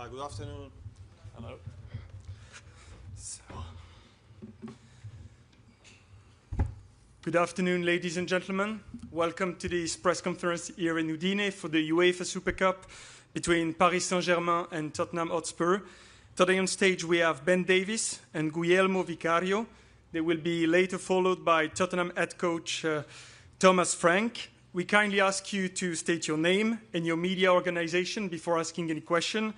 Hi, good afternoon. Hello. Good afternoon, ladies and gentlemen. Welcome to this press conference here in Udine for the UEFA Super Cup between Paris Saint-Germain and Tottenham Hotspur. Today on stage we have Ben Davies and Guglielmo Vicario. They will be later followed by Tottenham head coach Thomas Frank. We kindly ask you to state your name and your media organization before asking any question.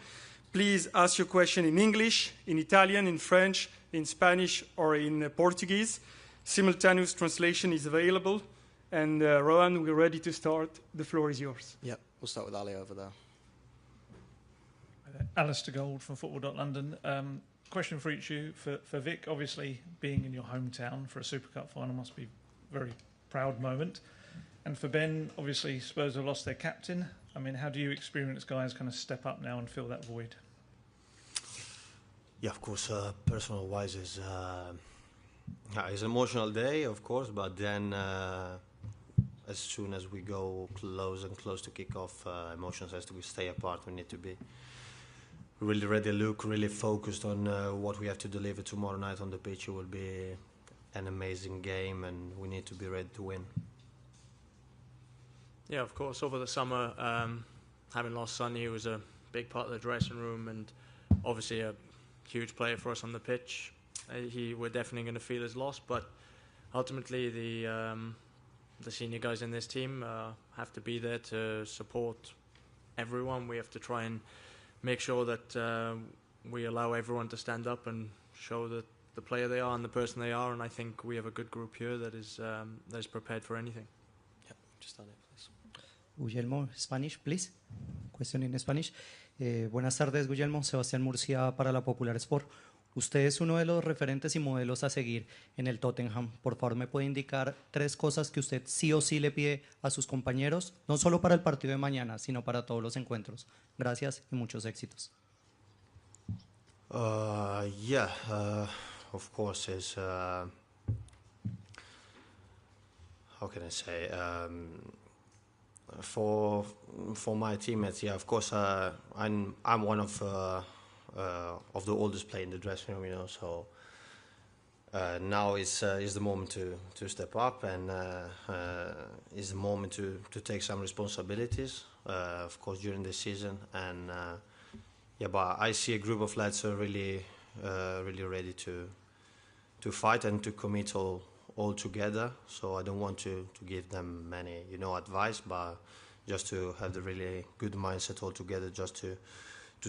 Please ask your question in English, in Italian, in French, in Spanish, or in Portuguese. Simultaneous translation is available. And Rohan, we're ready to start. The floor is yours. Yep, we'll start with Ali over there. Alistair Gold from Football.London. Question for each of you. For Vic, obviously being in your hometown for a Super Cup final must be a very proud moment. And for Ben, obviously Spurs have lost their captain. I mean, how do you experience guys kind of step up now and fill that void? Yeah, of course, personal-wise it's an emotional day, of course, but then as soon as we go close to kick off, emotions has to stay apart. We need to be really ready, really focused on what we have to deliver tomorrow night on the pitch. It will be an amazing game, and we need to be ready to win. Yeah, of course. Over the summer, having lost Sonny, he was a big part of the dressing room, and obviously a huge player for us on the pitch. We're definitely going to feel his loss, but ultimately the senior guys in this team have to be there to support everyone. We have to try and make sure that we allow everyone to stand up and show that the player they are and the person they are, and I think we have a good group here that is prepared for anything. Yeah, just on it, please. Guglielmo, Spanish, please. Question in Spanish. Buenas tardes, Guglielmo. Sebastián Murcia para la Popular Sport. Usted es uno de los referentes y modelos a seguir en el Tottenham. Por favor, ¿me puede indicar 3 cosas que usted sí o sí le pide a sus compañeros, no solo para el partido de mañana, sino para todos los encuentros? Gracias y muchos éxitos. Of course, is how can I say? For my teammates, yeah, of course, I'm one of the oldest players in the dressing room, you know. So now is the moment to step up, and is the moment to take some responsibilities, of course, during the season. And but I see a group of lads who are really ready to fight and to commit all together. So I don't want to give them many, advice, but just to have the really good mindset all together, just to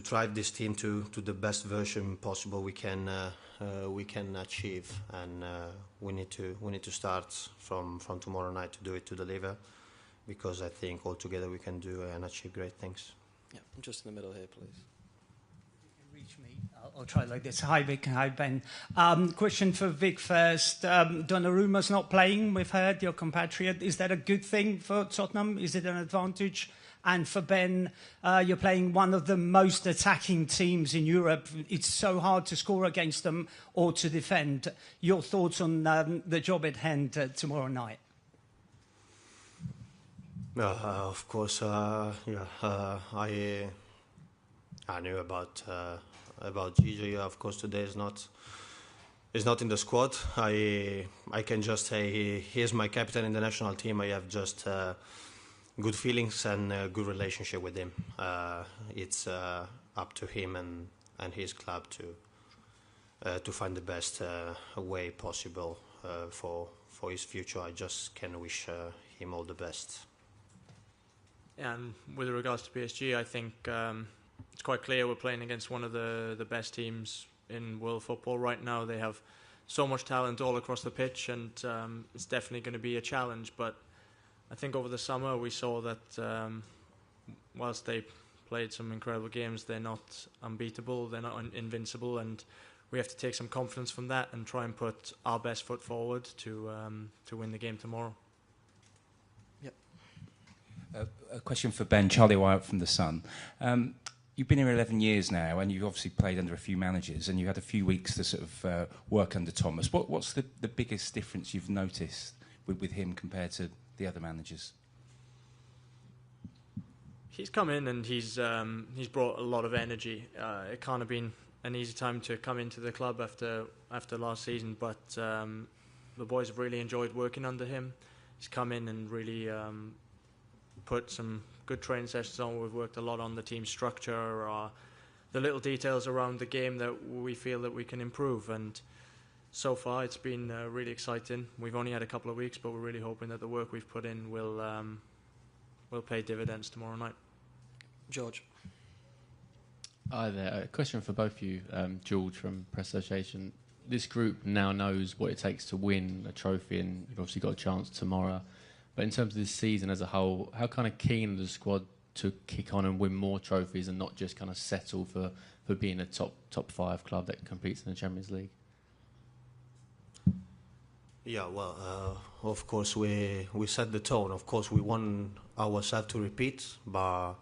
drive this team to the best version possible we can achieve. And we need to start from tomorrow night to do it, to deliver, because I think all together we can do and achieve great things. Yeah, just in the middle here, please. Reach me. I'll try like this. Hi, Vic. Hi, Ben. Question for Vic first. Donnarumma's not playing. We've heard your compatriot. Is that a good thing for Tottenham? Is it an advantage? And for Ben, you're playing one of the most attacking teams in Europe. It's so hard to score against them or to defend. Your thoughts on the job at hand tomorrow night? Of course, I knew about Gigi. Of course, today is not in the squad. I can just say he is my captain in the national team. I have just good feelings and a good relationship with him. It's up to him and his club to find the best way possible for his future. I just can wish him all the best. And with regards to PSG, I think it's quite clear we're playing against one of the best teams in world football right now. They have so much talent all across the pitch, and it's definitely going to be a challenge. But I think over the summer we saw that whilst they played some incredible games, they're not unbeatable, they're not invincible, and we have to take some confidence from that and try and put our best foot forward to win the game tomorrow. A question for Ben, Charlie Wyatt from The Sun. You've been here 11 years now, and you've obviously played under a few managers, and you had a few weeks to sort of work under Thomas. What's the biggest difference you've noticed with him compared to the other managers? He's come in and he's brought a lot of energy. It can't have been an easy time to come into the club after last season, but the boys have really enjoyed working under him. He's come in and really put some good training sessions on. We've worked a lot on the team structure, the little details around the game that we feel that we can improve, and so far it's been really exciting. We've only had a couple of weeks, but we're really hoping that the work we've put in will pay dividends tomorrow night. George. Hi there. A question for both of you. George from Press Association. This group now knows what it takes to win a trophy, and you've obviously got a chance tomorrow. But in terms of this season as a whole, how kind of keen are the squad to kick on and win more trophies and not just kind of settle for being a top 5 club that competes in the Champions League? Yeah, well, of course we set the tone. Of course we want ourselves to repeat, but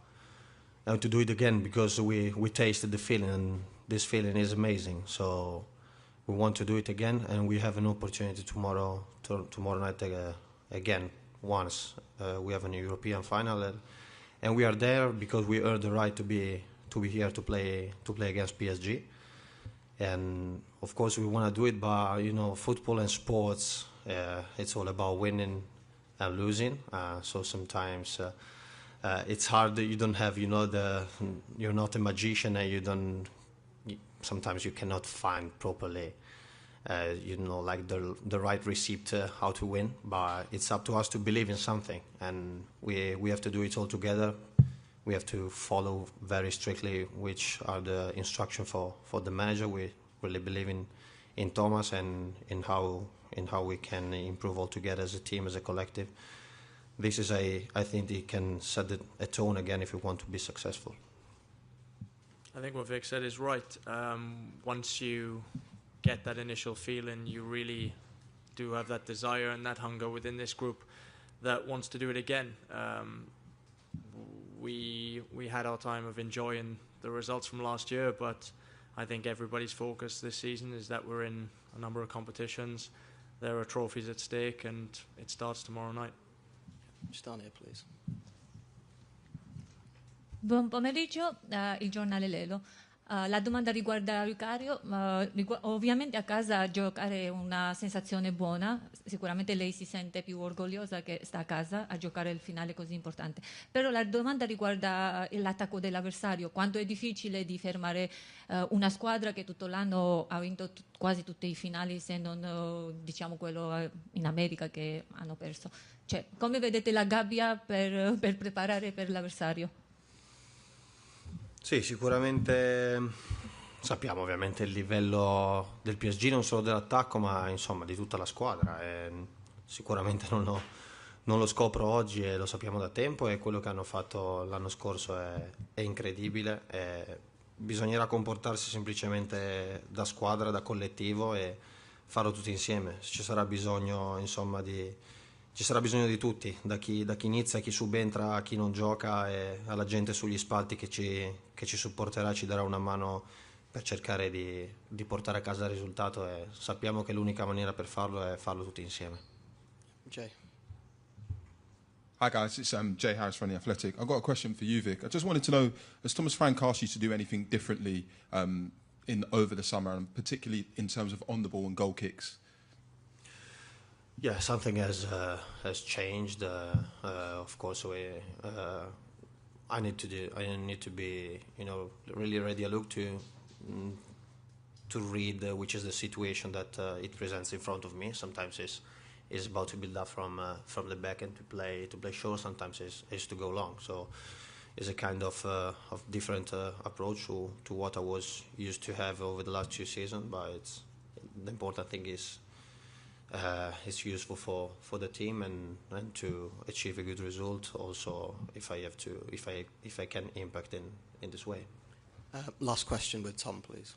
to do it again, because we tasted the feeling, and this feeling is amazing. So we want to do it again, and we have an opportunity tomorrow night again once we have a European final, and we are there because we earned the right to be here to play against PSG. And of course we want to do it, but football and sports, it's all about winning and losing. So sometimes it's hard. You don't have, you're not a magician, and sometimes you cannot find properly, like the right receipt how to win. But it's up to us to believe in something, and we have to do it all together. We have to follow very strictly which are the instructions for the manager. We really believe in Thomas and in how we can improve all together as a team, as a collective. This is I think it can set a tone again if we want to be successful. I think what Vic said is right. Once you get that initial feeling, you really do have that desire and that hunger within this group that wants to do it again. We had our time of enjoying the results from last year, but I think everybody's focus this season is that we're in a number of competitions. There are trophies at stake, and it starts tomorrow night. Just down here, please. Buon pomeriggio, il giornale Lelo. La domanda riguarda Vicario. Ovviamente a casa giocare è una sensazione buona, sicuramente lei si sente più orgogliosa che sta a casa a giocare il finale così importante. Però la domanda riguarda l'attacco dell'avversario, quanto è difficile di fermare una squadra che tutto l'anno ha vinto quasi tutti i finali, se non diciamo quello in America che hanno perso. Cioè, come vedete la gabbia per preparare per l'avversario? Sì, sicuramente sappiamo ovviamente il livello del PSG, non solo dell'attacco, ma insomma di tutta la squadra. Sicuramente non lo scopro oggi e lo sappiamo da tempo, e quello che hanno fatto l'anno scorso è incredibile. Bisognerà comportarsi semplicemente da squadra, da collettivo, e farlo tutti insieme. Ci sarà bisogno, insomma, ci sarà bisogno di tutti, da chi inizia, chi subentra, chi non gioca, e alla gente sugli spalti che ci supporterà, ci darà una mano per cercare di portare a casa il risultato, e sappiamo che l'unica maniera per farlo è farlo tutti insieme. Jay. Hi guys, it's Jay Harris from The Athletic. I've got a question for you, Vic. I just wanted to know, has Thomas Frank asked you to do anything differently over the summer, and particularly in terms of on the ball and goal kicks? Yeah, something has changed. Of course, I need to be, really ready. I look to read which is the situation that it presents in front of me. Sometimes it's about to build up from the back end to play short. Sometimes it's to go long. So it's a kind of different approach to what I was used to have over the last 2 seasons. But the important thing is. It's useful for the team and to achieve a good result. Also, if I can impact in this way. Last question with Tom, please.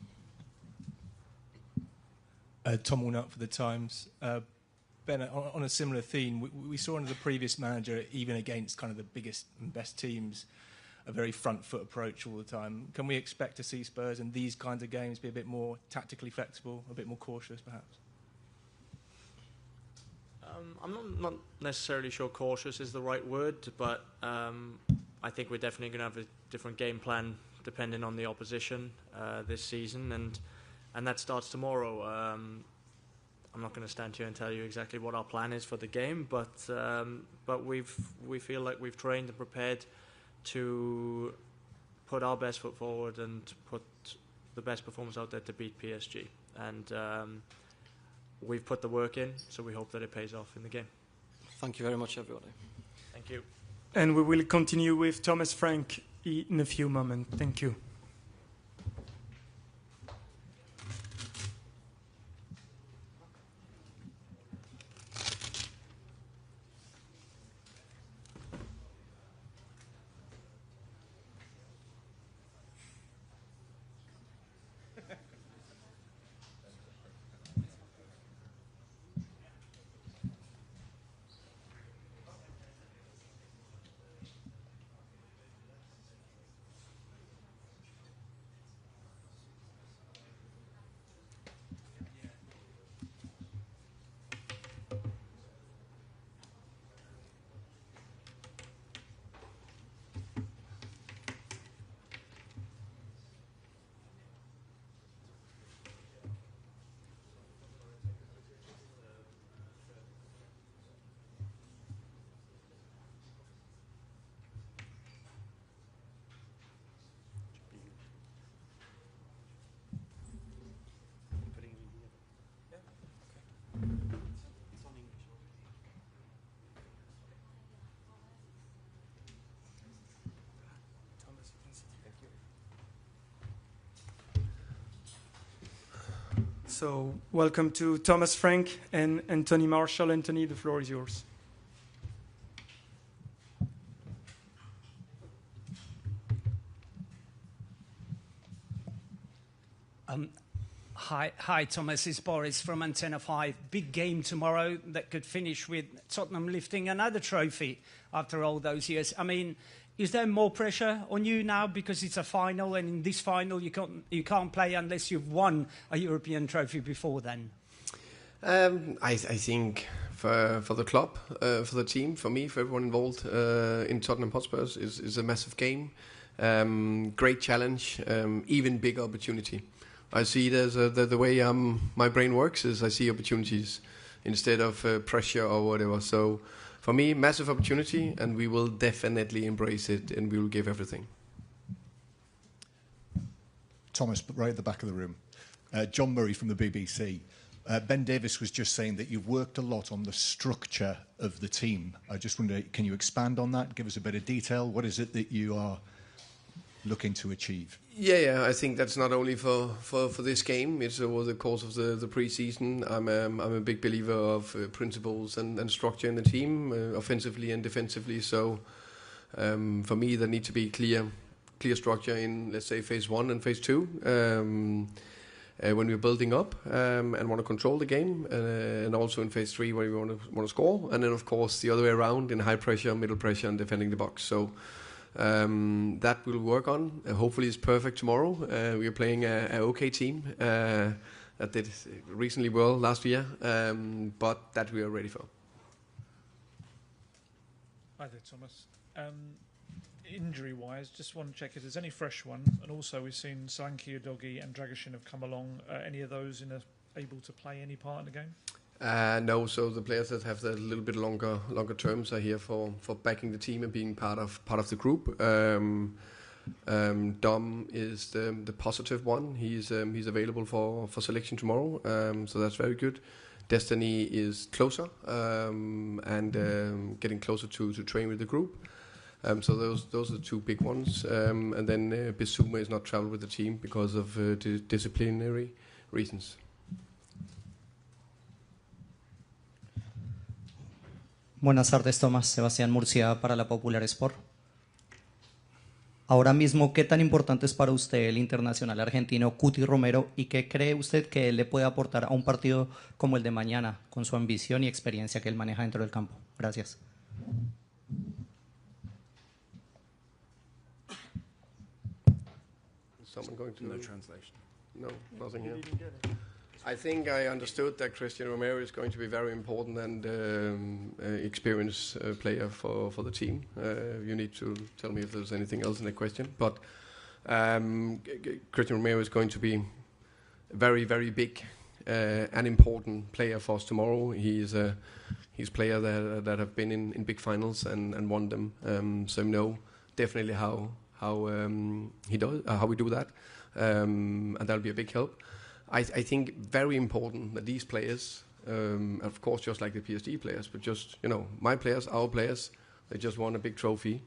Tom Walnut for the Times. Ben, on a similar theme, we saw under the previous manager, even against kind of the biggest and best teams, a very front foot approach all the time. Can we expect to see Spurs in these kinds of games be a bit more tactically flexible, a bit more cautious, perhaps? I'm not necessarily sure cautious is the right word, but I think we're definitely going to have a different game plan depending on the opposition this season, and that starts tomorrow. I'm not going to stand here and tell you exactly what our plan is for the game, but we feel like we've trained and prepared to put our best foot forward and put the best performance out there to beat PSG. And we've put the work in, so we hope that it pays off in the game. Thank you very much, everybody. Thank you. And we will continue with Thomas Frank in a few moments. Thank you. So welcome to Thomas Frank and Anthony Marshall. Anthony, the floor is yours. Hi, Thomas. It's Boris from Antenna 5. Big game tomorrow that could finish with Tottenham lifting another trophy after all those years. I mean, is there more pressure on you now because it's a final, and in this final you can't play unless you've won a European trophy before then? I think for the club, for the team, for me, for everyone involved in Tottenham Hotspur is a massive game. Great challenge, even bigger opportunity. I see it as the way my brain works is I see opportunities instead of pressure or whatever. So for me, massive opportunity, and we will definitely embrace it, and we will give everything. Thomas, right at the back of the room. John Murray from the BBC. Ben Davies was just saying that you've worked a lot on the structure of the team. I just wonder, can you expand on that? Give us a bit of detail. What is it that you are looking to achieve? Yeah, I think that's not only for this game. It's over the course of the pre-season. I'm a big believer of principles and structure in the team, offensively and defensively. So for me, there needs to be clear structure in, let's say, phase 1 and phase 2. When we're building up and want to control the game, and also in phase 3 where we want to score, and then of course the other way around in high pressure, middle pressure, and defending the box. So that we'll work on. Hopefully it's perfect tomorrow. We are playing a OK team that did reasonably well last year, but that we are ready for. Hi there, Thomas. Injury-wise, just want to check if there's any fresh ones, and also we've seen Solanke, Udogie and Dragoshin have come along. Any of those able to play any part in the game? No, so the players that have the little bit longer terms are here for backing the team and being part of the group. Dom is the positive one. He's available for selection tomorrow, so that's very good. Destiny is closer and getting closer to train with the group. So those are the two big ones. And then Bissouma is not traveled with the team because of disciplinary reasons. Buenas tardes, Tomás. Sebastián Murcia para la Popular Sport. Ahora mismo, ¿qué tan importante es para usted el internacional argentino Cuti Romero y qué cree usted que él le puede aportar a un partido como el de mañana con su ambición y experiencia que él maneja dentro del campo? Gracias. Someone going to... No translation. No, nothing here. I think I understood that Cristian Romero is going to be very important and experienced player for the team. You need to tell me if there's anything else in the question. But Cristian Romero is going to be very, very big and important player for us tomorrow. He's a player that have been in big finals and won them. So you know definitely how we do that, and that'll be a big help. I think very important that these players, of course, just like the PSG players, but just my players, our players, they just won a big trophy.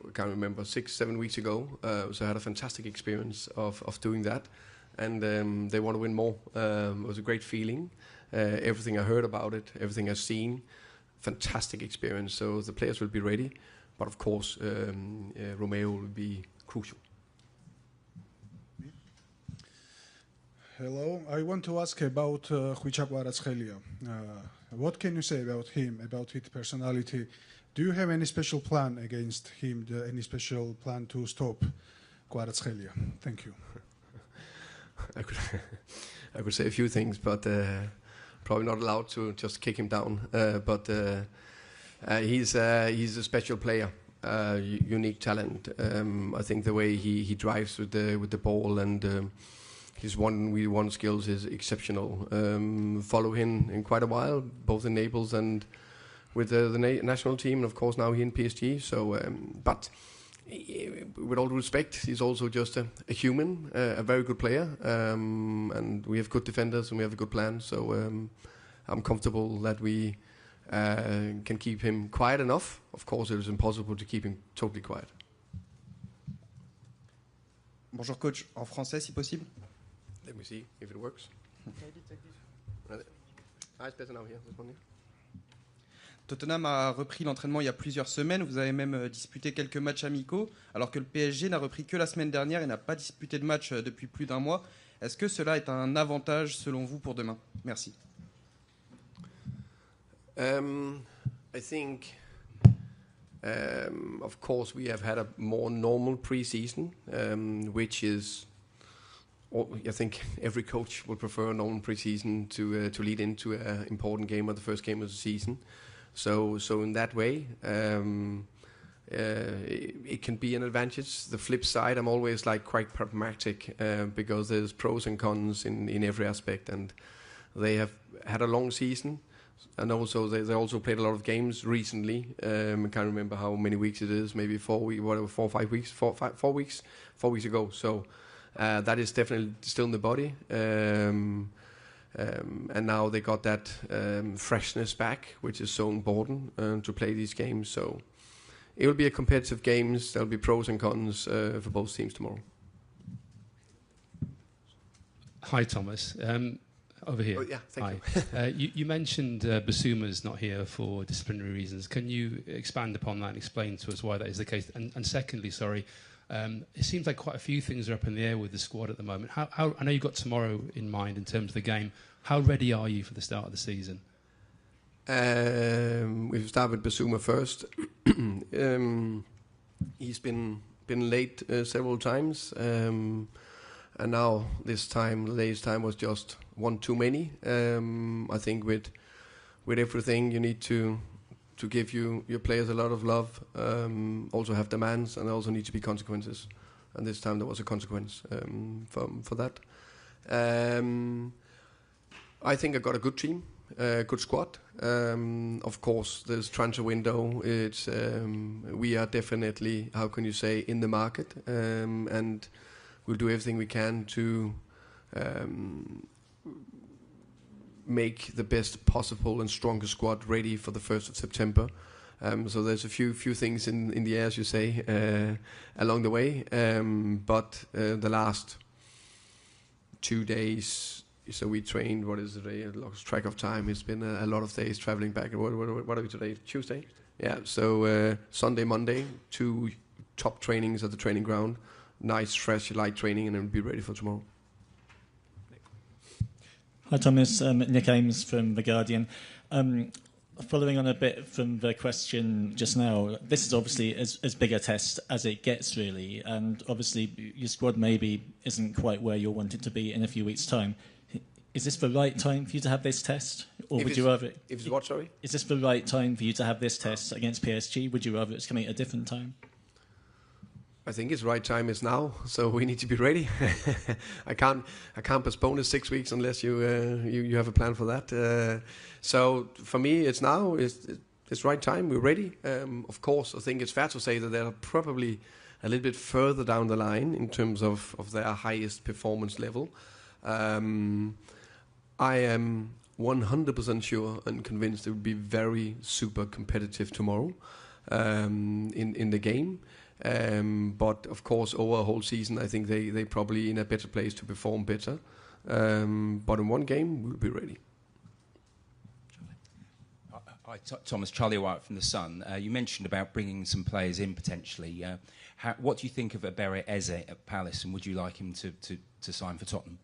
I can't remember 6-7 weeks ago, so I had a fantastic experience of doing that, and they want to win more. It was a great feeling. Everything I heard about it, everything I've seen, fantastic experience. So the players will be ready. But of course, Romeo will be crucial. Hello, I want to ask about Khvicha Kvaratskhelia. What can you say about him, about his personality? Do you have any special plan against him, any special plan to stop Kvaratskhelia? Thank you. I could say a few things, but probably not allowed to just kick him down. But he's a special player, unique talent. I think the way he drives with the ball and his one-v-one skills is exceptional. Follow him in quite a while, both in Naples and with the national team, and of course now here in PSG. So, but with all respect, he's also just a human, a very good player, and we have good defenders and we have a good plan. So I'm comfortable that we can keep him quiet enough. Of course, it is impossible to keep him totally quiet. Bonjour coach, en français si possible. Let me see if it works. Ah, it's better now here. This one here. Tottenham a repris l'entraînement il y a plusieurs semaines. Vous avez même disputé quelques matchs amicaux, alors que le PSG n'a repris que la semaine dernière et n'a pas disputé de match depuis plus d'un mois. Est-ce que cela est un avantage selon vous pour demain? Merci. I think, of course, we have had a more normal pre-season, which is, I think every coach would prefer a normal pre-season to lead into an important game or the first game of the season. So in that way, it can be an advantage. The flip side, I'm always like quite pragmatic because there's pros and cons in every aspect, and they have had a long season, and also they also played a lot of games recently. I can't remember how many weeks it is, maybe 4 weeks ago. So that is definitely still in the body. And now they got that freshness back, which is so important to play these games. So it will be a competitive games. There'll be pros and cons for both teams tomorrow. Hi, Thomas. Over here. Oh, yeah, thank you. You mentioned Basuma's not here for disciplinary reasons. Can you expand upon that and explain to us why that is the case? And secondly, it seems like quite a few things are up in the air with the squad at the moment. How I know you've got tomorrow in mind in terms of the game. How ready are you for the start of the season? We'll start with Basuma first. He's been late several times, and now this time, the latest time was just one too many. I think with everything, you need to give your players a lot of love, also have demands, and also need to be consequences. And this time there was a consequence for that. I think I got a good team, good squad. Of course, there's transfer window. It's we are definitely, how can you say, in the market, and we'll do everything we can to make the best possible and strongest squad ready for the 1st of September. So there's a few things in the air, as you say, along the way. But the last 2 days, so we trained, what is it, I lost track of time. It's been a lot of days traveling back. What are we today? Tuesday? Yeah, so Sunday, Monday, 2 top trainings at the training ground. Nice, fresh, light training, and then we'll be ready for tomorrow. Hi Thomas, Nick Ames from The Guardian. Following on a bit from the question just now, this is obviously as big a test as it gets, really, and obviously your squad maybe isn't quite where you'll want it to be in a few weeks' time. Is this the right time for you to have this test, or would you rather? If it's what, sorry? Is this the right time for you to have this test against PSG? Would you rather it's coming at a different time? I think it's right time is now, so we need to be ready. I can't postpone it 6 weeks unless you have a plan for that. So for me, it's now. It's right time. We're ready. Of course, I think it's fair to say that they're probably a little bit further down the line in terms of their highest performance level. I am 100% sure and convinced it will be very super competitive tomorrow in the game. But of course, over a whole season, I think they probably in a better place to perform better. But in one game, we'll be ready. Hi, Thomas. Charlie White from The Sun. You mentioned about bringing some players in potentially. What do you think of Abere Eze at Palace, and would you like him to sign for Tottenham?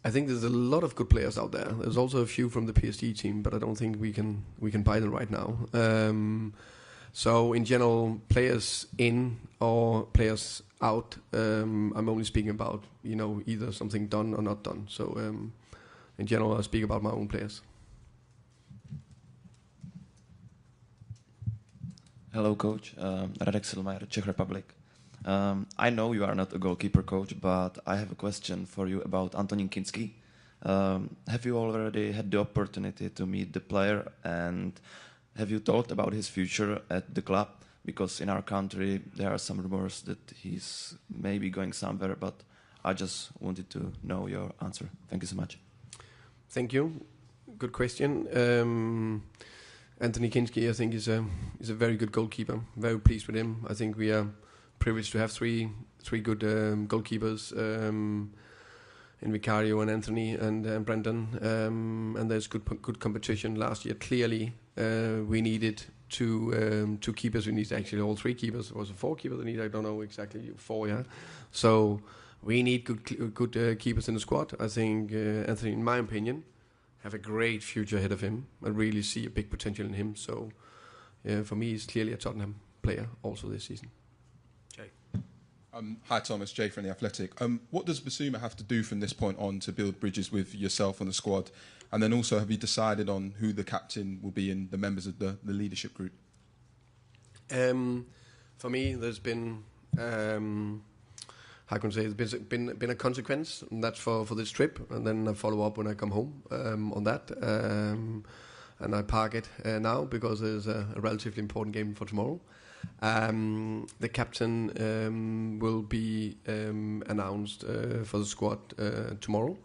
I think there's a lot of good players out there. There's also a few from the PSG team, but I don't think we can buy them right now. So in general, players in or players out, I'm only speaking about either something done or not done. So in general, I speak about my own players. Hello, coach. Radek Silmajer, Czech Republic. I know you are not a goalkeeper coach, but I have a question for you about Antonín Kinský. Have you already had the opportunity to meet the player, and have you thought about his future at the club? Because in our country there are some rumors that he's maybe going somewhere, but I just wanted to know your answer. Thank you so much. Thank you. Good question. Antonín Kinský, I think, is a very good goalkeeper. Very pleased with him. I think we are privileged to have three good goalkeepers Vicario and Anthony and Brendan, and there's good competition. Last year, clearly, we needed two keepers. We needed actually all three keepers. Was it 4 keepers? We need, I don't know exactly, 4. Yeah, so we need good keepers in the squad. I think Anthony, in my opinion, have a great future ahead of him. I really see a big potential in him. So for me, he's clearly a Tottenham player also this season. Jay. Hi Thomas, Jay from The Athletic. What does Basuma have to do from this point on to build bridges with yourself and the squad? And then also, have you decided on who the captain will be and the members of the leadership group? For me, there's been, how can I say, there's been a consequence, and that's for this trip, and then I follow up when I come home on that. And I park it now because there's a relatively important game for tomorrow. The captain will be announced for the squad tomorrow,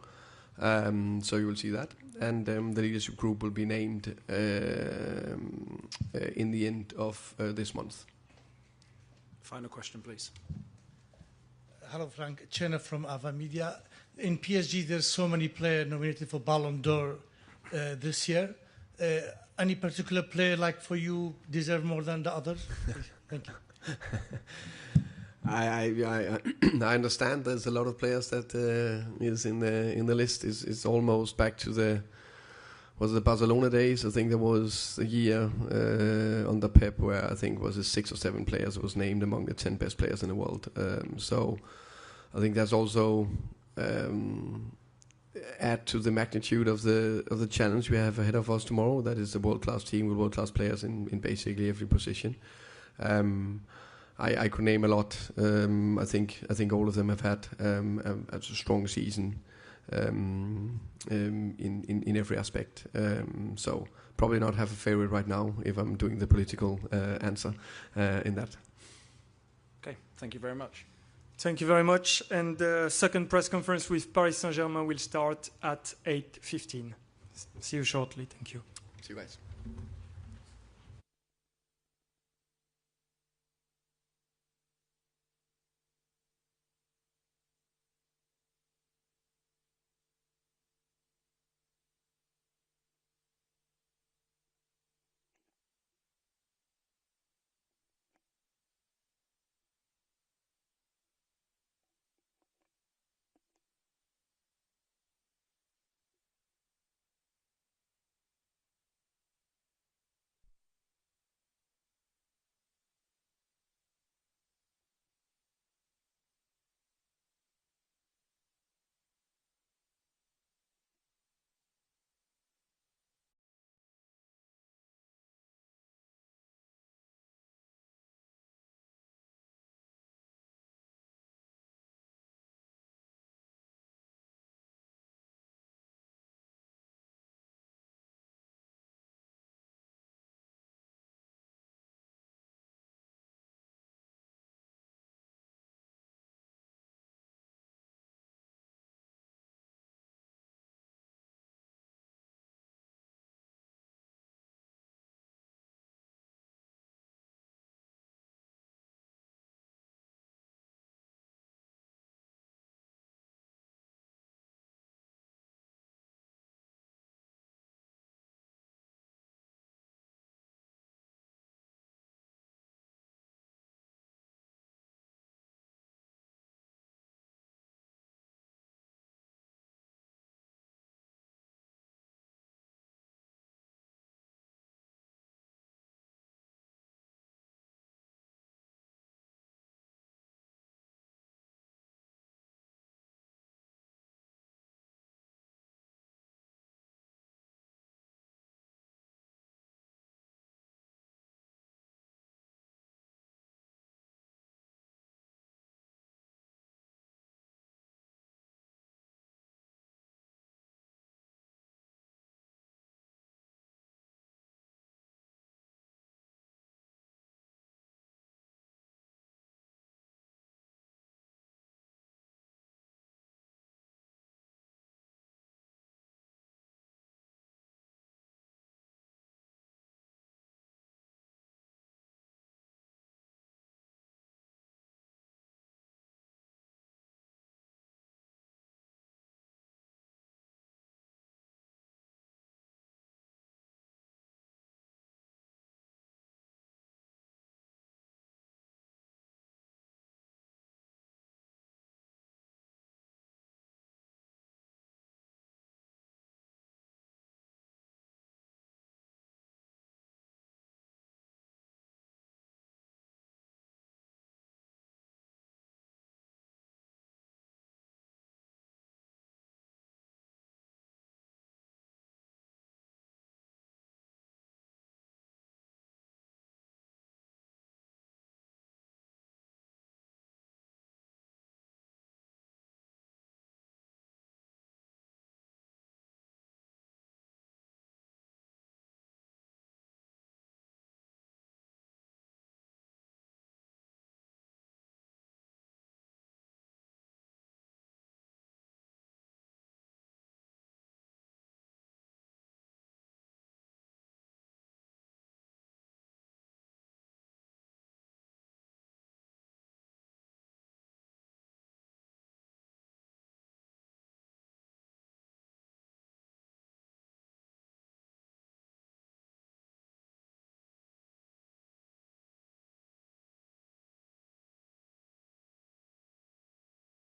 so you will see that. And the leadership group will be named in the end of this month. Final question, please. Hello, Frank. Chena from Ava Media. In PSG, there's so many players nominated for Ballon d'Or this year. Any particular player, like for you, deserve more than the others? Thank you. I understand there's a lot of players that is in the list. It's almost back to the Barcelona days. I think there was a year under Pep where I think was 6 or 7 players was named among the 10 best players in the world. So I think that's also add to the magnitude of the challenge we have ahead of us tomorrow. That is a world-class team with world-class players in basically every position. I could name a lot. I think all of them have had a strong season in every aspect. So probably not have a favorite right now if I'm doing the political answer in that. Okay, thank you very much. Thank you very much. And the second press conference with Paris Saint-Germain will start at 8:15. See you shortly. Thank you. See you guys.